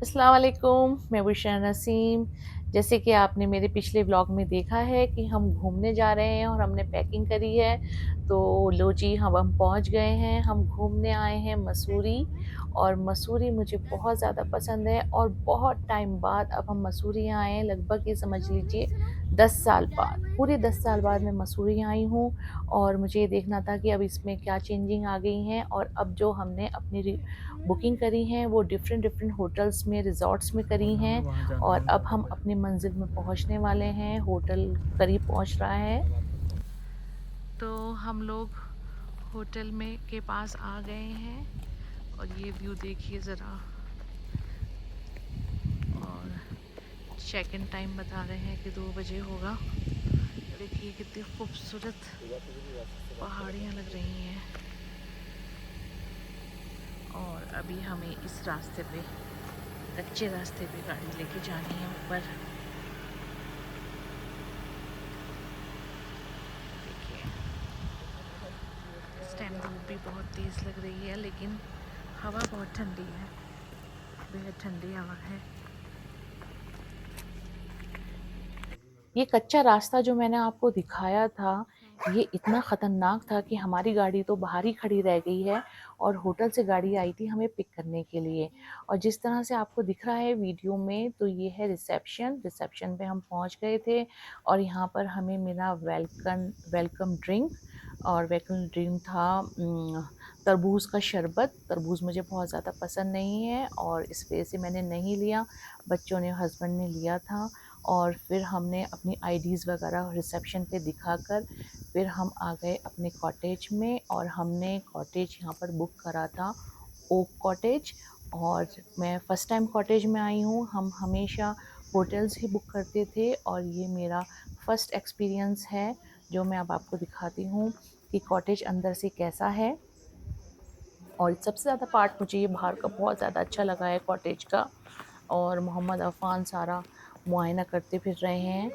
अस्सलाम वालेकुम, मैं बुशरा नसीम। जैसे कि आपने मेरे पिछले व्लॉग में देखा है कि हम घूमने जा रहे हैं और हमने पैकिंग करी है। तो लो जी, हम पहुंच गए हैं। हम घूमने आए हैं मसूरी, और मसूरी मुझे बहुत ज़्यादा पसंद है और बहुत टाइम बाद अब हम मसूरी आए हैं। लगभग ये समझ लीजिए 10 साल बाद, पूरे 10 साल बाद मैं मसूरी आई हूँ। और मुझे ये देखना था कि अब इसमें क्या चेंजिंग आ गई हैं, और अब जो हमने अपनी बुकिंग करी हैं वो डिफरेंट डिफरेंट होटल्स में, रिज़ॉर्ट्स में करी हैं। और अब हम अपनी मंज़िल में पहुंचने वाले हैं, होटल करीब पहुंच रहा है। तो हम लोग होटल में के पास आ गए हैं, और ये व्यू देखिए ज़रा। और चेक इन टाइम बता रहे हैं कि 2 बजे होगा। देखिए कितनी खूबसूरत पहाड़ियाँ लग रही हैं। और अभी हमें इस रास्ते पे, कच्चे रास्ते पे गाड़ी लेके जानी है ऊपर। देखिए इस टाइम धूप भी बहुत तेज़ लग रही है, लेकिन हवा बहुत ठंडी है, बेहद ठंडी हवा है। ये कच्चा रास्ता जो मैंने आपको दिखाया था, ये इतना ख़तरनाक था कि हमारी गाड़ी तो बाहर ही खड़ी रह गई है, और होटल से गाड़ी आई थी हमें पिक करने के लिए। और जिस तरह से आपको दिख रहा है वीडियो में, तो ये है रिसेप्शन। रिसेप्शन पे हम पहुंच गए थे, और यहाँ पर हमें मिला वेलकम वेलकम ड्रिंक। और वेलकम ड्रिंक था तरबूज का शरबत। तरबूज मुझे बहुत ज़्यादा पसंद नहीं है, और इस वजह से मैंने नहीं लिया। बच्चों ने, हस्बैंड ने लिया था। और फिर हमने अपनी आईडीज़ वगैरह रिसेप्शन पे दिखाकर फिर हम आ गए अपने कॉटेज में। और हमने कॉटेज यहाँ पर बुक करा था, ओक कॉटेज। और मैं फ़र्स्ट टाइम कॉटेज में आई हूँ। हम हमेशा होटल्स ही बुक करते थे, और ये मेरा फ़र्स्ट एक्सपीरियंस है जो मैं अब आपको दिखाती हूँ कि कॉटेज अंदर से कैसा है। और सबसे ज़्यादा पार्ट मुझे ये बाहर का बहुत ज़्यादा अच्छा लगा है कॉटेज का। और मोहम्मद अफ़ान सारा मुआयना करते फिर रहे हैं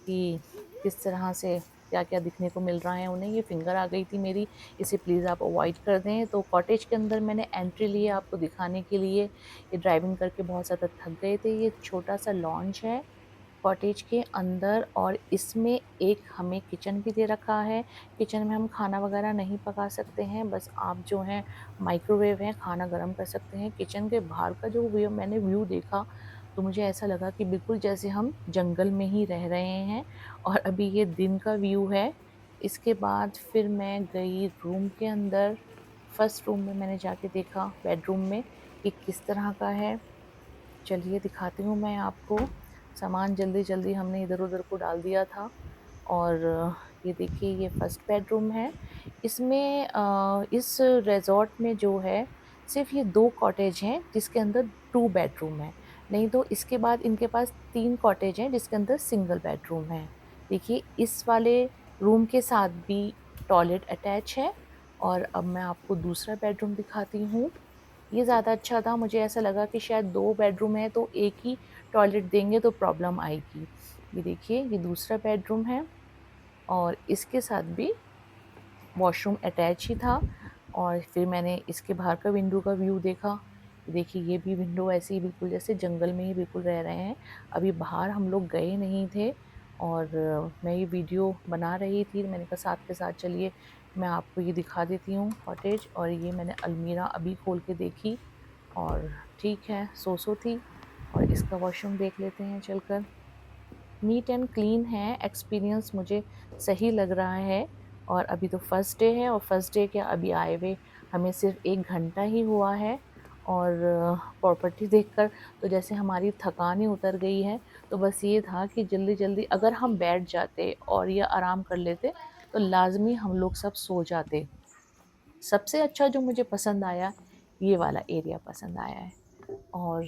कि किस तरह से क्या-क्या दिखने को मिल रहा है उन्हें। ये फ़िंगर आ गई थी मेरी, इसे प्लीज़ आप अवॉइड कर दें। तो कॉटेज के अंदर मैंने एंट्री ली है आपको दिखाने के लिए। ये ड्राइविंग करके बहुत ज़्यादा थक गए थे। ये छोटा-सा लॉन्च है कॉटेज के अंदर, और इसमें एक हमें किचन भी दे रखा है। किचन में हम खाना वगैरह नहीं पका सकते हैं, बस आप जो है माइक्रोवेव है, खाना गर्म कर सकते हैं। किचन के बाहर का जो व्यू देखा, तो मुझे ऐसा लगा कि बिल्कुल जैसे हम जंगल में ही रह रहे हैं। और अभी ये दिन का व्यू है। इसके बाद फिर मैं गई रूम के अंदर। फर्स्ट रूम में मैंने जाके देखा, बेडरूम में, कि किस तरह का है। चलिए दिखाती हूँ मैं आपको। सामान जल्दी-जल्दी हमने इधर-उधर को डाल दिया था। और ये देखिए, ये फर्स्ट बेडरूम है। इसमें इस रिज़ॉर्ट में जो है, सिर्फ़ ये 2 कॉटेज हैं जिसके अंदर 2 बेडरूम हैं। नहीं तो इसके बाद इनके पास 3 कॉटेज हैं जिसके अंदर सिंगल बेडरूम है। देखिए इस वाले रूम के साथ भी टॉयलेट अटैच है। और अब मैं आपको दूसरा बेडरूम दिखाती हूँ। ये ज़्यादा अच्छा था, मुझे ऐसा लगा कि शायद 2 बेडरूम है तो एक ही टॉयलेट देंगे तो प्रॉब्लम आएगी। ये देखिए, ये दूसरा बेडरूम है, और इसके साथ भी वॉशरूम अटैच ही था। और फिर मैंने इसके बाहर का विंडो का व्यू देखा। देखिए ये भी विंडो ऐसे ही बिल्कुल जैसे जंगल में ही बिल्कुल रह रहे हैं। अभी बाहर हम लोग गए नहीं थे, और मैं ये वीडियो बना रही थी। मैंने कहा साथ के साथ चलिए मैं आपको ये दिखा देती हूँ कॉटेज। और ये मैंने अलमीरा अभी खोल के देखी, और ठीक है, सो थी। और इसका वॉशरूम देख लेते हैं चलकर। नीट एंड क्लीन है, एक्सपीरियंस मुझे सही लग रहा है। और अभी तो फर्स्ट डे है, और फर्स्ट डे क्या, अभी आए हुए हमें सिर्फ 1 घंटा ही हुआ है। और प्रॉपर्टी देखकर तो जैसे हमारी थकान ही उतर गई है। तो बस ये था कि जल्दी जल्दी अगर हम बैठ जाते और या आराम कर लेते, तो लाजमी हम लोग सब सो जाते। सबसे अच्छा जो मुझे पसंद आया, ये वाला एरिया पसंद आया है। और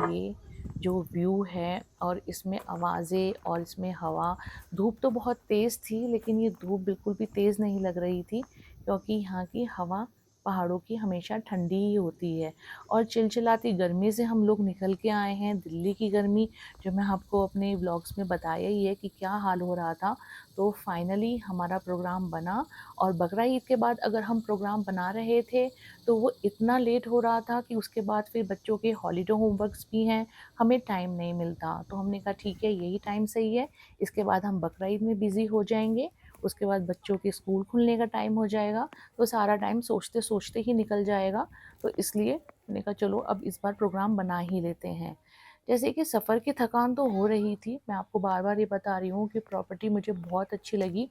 ये जो व्यू है, और इसमें आवाज़ें, और इसमें हवा। धूप तो बहुत तेज़ थी, लेकिन ये धूप बिल्कुल भी तेज़ नहीं लग रही थी, क्योंकि यहाँ की हवा पहाड़ों की हमेशा ठंडी ही होती है। और चिलचिलाती गर्मी से हम लोग निकल के आए हैं, दिल्ली की गर्मी, जो मैं आपको अपने व्लॉग्स में बताया ही है कि क्या हाल हो रहा था। तो फाइनली हमारा प्रोग्राम बना, और बकरा ईद के बाद अगर हम प्रोग्राम बना रहे थे तो वो इतना लेट हो रहा था कि उसके बाद फिर बच्चों के हॉलीडे होमवर्क्स भी हैं, हमें टाइम नहीं मिलता। तो हमने कहा ठीक है, यही टाइम सही है, इसके बाद हम बकरा ईद में बिज़ी हो जाएंगे, उसके बाद बच्चों के स्कूल खुलने का टाइम हो जाएगा, तो सारा टाइम सोचते सोचते ही निकल जाएगा। तो इसलिए मैंने कहा चलो अब इस बार प्रोग्राम बना ही लेते हैं। जैसे कि सफ़र की थकान तो हो रही थी, मैं आपको बार बार ये बता रही हूँ कि प्रॉपर्टी मुझे बहुत अच्छी लगी।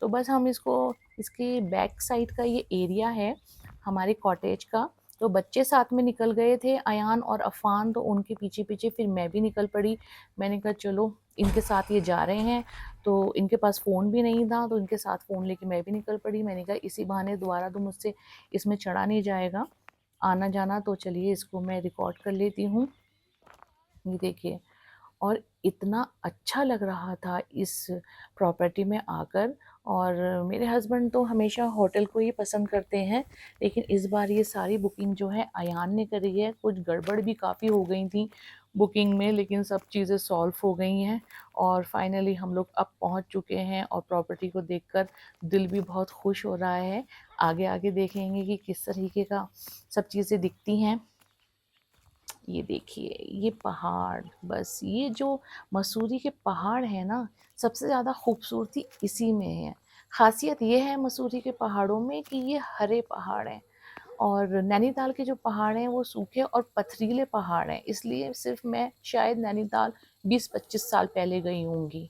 तो बस हम इसको, इसके बैक साइड का ये एरिया है हमारे कॉटेज का, तो बच्चे साथ में निकल गए थे, अयान और अफ़ान, तो उनके पीछे पीछे फिर मैं भी निकल पड़ी। मैंने कहा चलो इनके साथ ये जा रहे हैं, तो इनके पास फ़ोन भी नहीं था, तो इनके साथ फ़ोन लेके मैं भी निकल पड़ी। मैंने कहा इसी बहाने दोबारा तो मुझसे इसमें चढ़ा नहीं जाएगा, आना जाना, तो चलिए इसको मैं रिकॉर्ड कर लेती हूँ। ये देखिए, और इतना अच्छा लग रहा था इस प्रॉपर्टी में आकर। और मेरे हस्बैंड तो हमेशा होटल को ही पसंद करते हैं, लेकिन इस बार ये सारी बुकिंग जो है अयान ने करी है। कुछ गड़बड़ भी काफ़ी हो गई थी बुकिंग में, लेकिन सब चीज़ें सॉल्व हो गई हैं, और फाइनली हम लोग अब पहुंच चुके हैं, और प्रॉपर्टी को देखकर दिल भी बहुत खुश हो रहा है। आगे आगे देखेंगे कि किस तरीके का सब चीज़ें दिखती हैं। ये देखिए, ये पहाड़, बस ये जो मसूरी के पहाड़ हैं ना, सबसे ज़्यादा खूबसूरती इसी में है। ख़ासियत ये है मसूरी के पहाड़ों में कि ये हरे पहाड़ हैं, और नैनीताल के जो पहाड़ हैं वो सूखे और पथरीले पहाड़ हैं, इसलिए सिर्फ मैं शायद नैनीताल 20-25 साल पहले गई होंगी।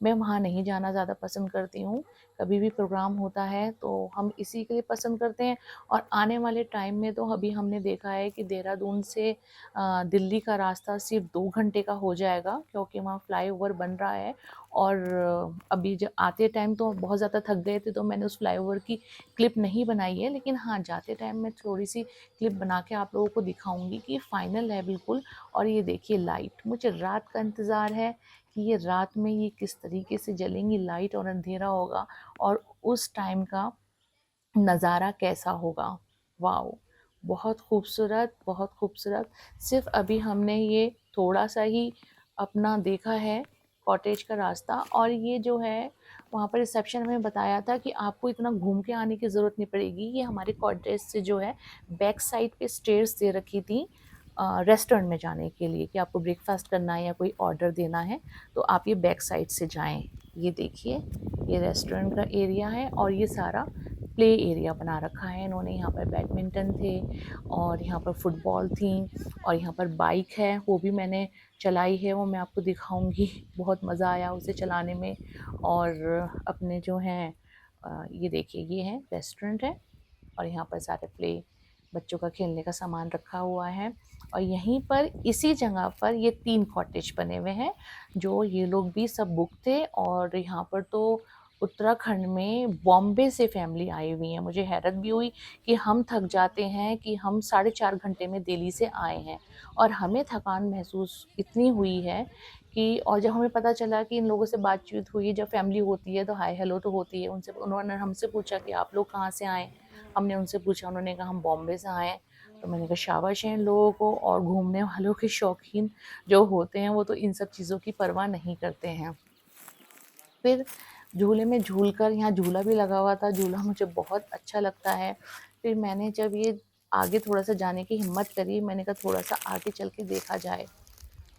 मैं वहाँ नहीं जाना ज़्यादा पसंद करती हूँ। कभी भी प्रोग्राम होता है तो हम इसी के लिए पसंद करते हैं। और आने वाले टाइम में तो अभी हमने देखा है कि देहरादून से दिल्ली का रास्ता सिर्फ 2 घंटे का हो जाएगा, क्योंकि वहाँ फ्लाईओवर बन रहा है। और अभी जब आते टाइम तो बहुत ज़्यादा थक गए थे, तो मैंने उस फ्लाईओवर की क्लिप नहीं बनाई है, लेकिन हाँ, जाते टाइम मैं थोड़ी सी क्लिप बना के आप लोगों को दिखाऊंगी कि फाइनल है बिल्कुल। और ये देखिए लाइट, मुझे रात का इंतज़ार है कि ये रात में ये किस तरीके से जलेंगी लाइट, और अंधेरा होगा, और उस टाइम का नज़ारा कैसा होगा। वाओ! बहुत खूबसूरत, बहुत खूबसूरत। सिर्फ़ अभी हमने ये थोड़ा-सा ही अपना देखा है कॉटेज का रास्ता, और ये जो है वहाँ पर रिसेप्शन में बताया था कि आपको इतना घूम के आने की ज़रूरत नहीं पड़ेगी। ये हमारे कॉटेज से जो है बैक साइड पे स्टेयर्स दे रखी थी रेस्टोरेंट में जाने के लिए, कि आपको ब्रेकफ़ास्ट करना है या कोई ऑर्डर देना है, तो आप ये बैक साइड से जाएँ। ये देखिए, ये रेस्टोरेंट का एरिया है, और ये सारा प्ले एरिया बना रखा है इन्होंने। यहाँ पर बैडमिंटन थे, और यहाँ पर फुटबॉल थी, और यहाँ पर बाइक है, वो भी मैंने चलाई है, वो मैं आपको दिखाऊंगी। बहुत मज़ा आया उसे चलाने में। और अपने जो हैं ये देखिए, ये है रेस्टोरेंट है, और यहाँ पर सारे प्ले, बच्चों का खेलने का सामान रखा हुआ है। और यहीं पर इसी जगह पर ये 3 कॉटेज बने हुए हैं, जो ये लोग भी सब बुक थे। और यहाँ पर तो उत्तराखंड में बॉम्बे से फैमिली आई हुई है। मुझे हैरत भी हुई कि हम थक जाते हैं, कि हम 4.5 घंटे में दिल्ली से आए हैं, और हमें थकान महसूस इतनी हुई है कि, और जब हमें पता चला कि इन लोगों से बातचीत हुई, जब फैमिली होती है तो हाय हेलो तो होती है, उनसे उन्होंने हमसे पूछा कि आप लोग कहाँ से आए। हमने उनसे पूछा, उन्होंने कहा हम बॉम्बे से आए हैं। तो मैंने कहा शाबाश है इन लोगों को, और घूमने वालों के शौकीन जो होते हैं वो तो इन सब चीज़ों की परवाह नहीं करते हैं। फिर झूले में झूल कर, यहाँ झूला भी लगा हुआ था, झूला मुझे बहुत अच्छा लगता है। फिर मैंने जब ये आगे थोड़ा सा जाने की हिम्मत करी, मैंने कहा थोड़ा सा आगे चल के देखा जाए।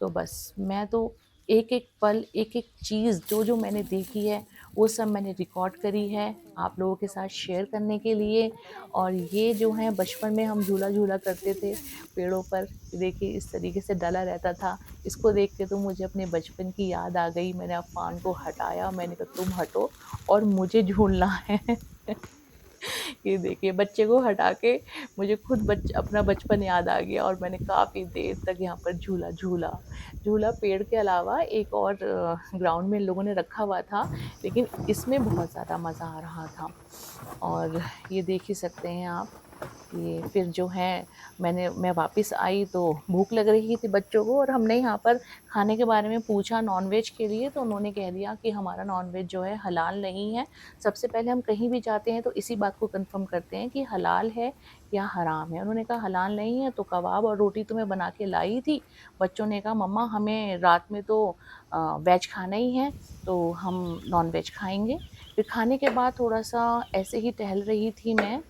तो बस मैं तो एक-एक पल, एक-एक चीज़ जो-जो मैंने देखी है, वो सब मैंने रिकॉर्ड करी है आप लोगों के साथ शेयर करने के लिए। और ये जो है बचपन में हम झूला झूला करते थे पेड़ों पर, देखिए इस तरीके से डला रहता था। इसको देख के तो मुझे अपने बचपन की याद आ गई। मैंने अफ़ान को हटाया, मैंने कहा तुम हटो और मुझे झूलना है। ये देखिए, बच्चे को हटा के मुझे खुद अपना बचपन याद आ गया, और मैंने काफ़ी देर तक यहाँ पर झूला झूला। झूला पेड़ के अलावा एक और ग्राउंड में इन लोगों ने रखा हुआ था, लेकिन इसमें बहुत ज़्यादा मज़ा आ रहा था। और ये देख ही सकते हैं आप, ये फिर जो है मैं वापस आई तो भूख लग रही थी बच्चों को, और हमने यहाँ पर खाने के बारे में पूछा नॉनवेज के लिए, तो उन्होंने कह दिया कि हमारा नॉनवेज जो है हलाल नहीं है। सबसे पहले हम कहीं भी जाते हैं तो इसी बात को कन्फर्म करते हैं कि हलाल है या हराम है। उन्होंने कहा हलाल नहीं है, तो कबाब और रोटी तो मैं बना के लाई थी। बच्चों ने कहा मम्मा हमें रात में तो वेज खाना ही है, तो हम नॉन-वेज खाएँगे। फिर खाने के बाद थोड़ा-सा ऐसे ही टहल रही थी मैं,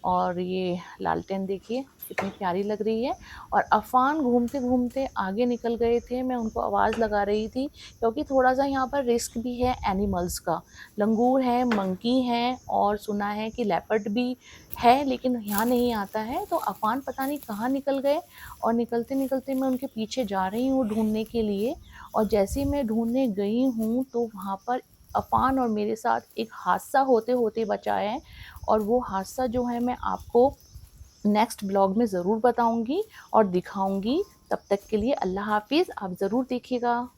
और ये लालटेन देखिए कितनी प्यारी लग रही है, और अफ़ान घूमते-घूमते आगे निकल गए थे। मैं उनको आवाज़ लगा रही थी क्योंकि थोड़ा-सा यहाँ पर रिस्क भी है एनिमल्स का। लंगूर है, मंकी हैं, और सुना है कि लेपर्ड भी है, लेकिन यहाँ नहीं आता है। तो अफ़ान पता नहीं कहाँ निकल गए, और निकलते-निकलते मैं उनके पीछे जा रही हूँ ढूँढने के लिए, और जैसे ही मैं ढूँढने गई हूँ तो वहाँ पर अफ़ान और मेरे साथ एक हादसा होते-होते बचा है, और वो हादसा जो है मैं आपको नेक्स्ट ब्लॉग में ज़रूर बताऊँगी और दिखाऊँगी। तब तक के लिए अल्लाह हाफ़िज़। आप ज़रूर देखिएगा।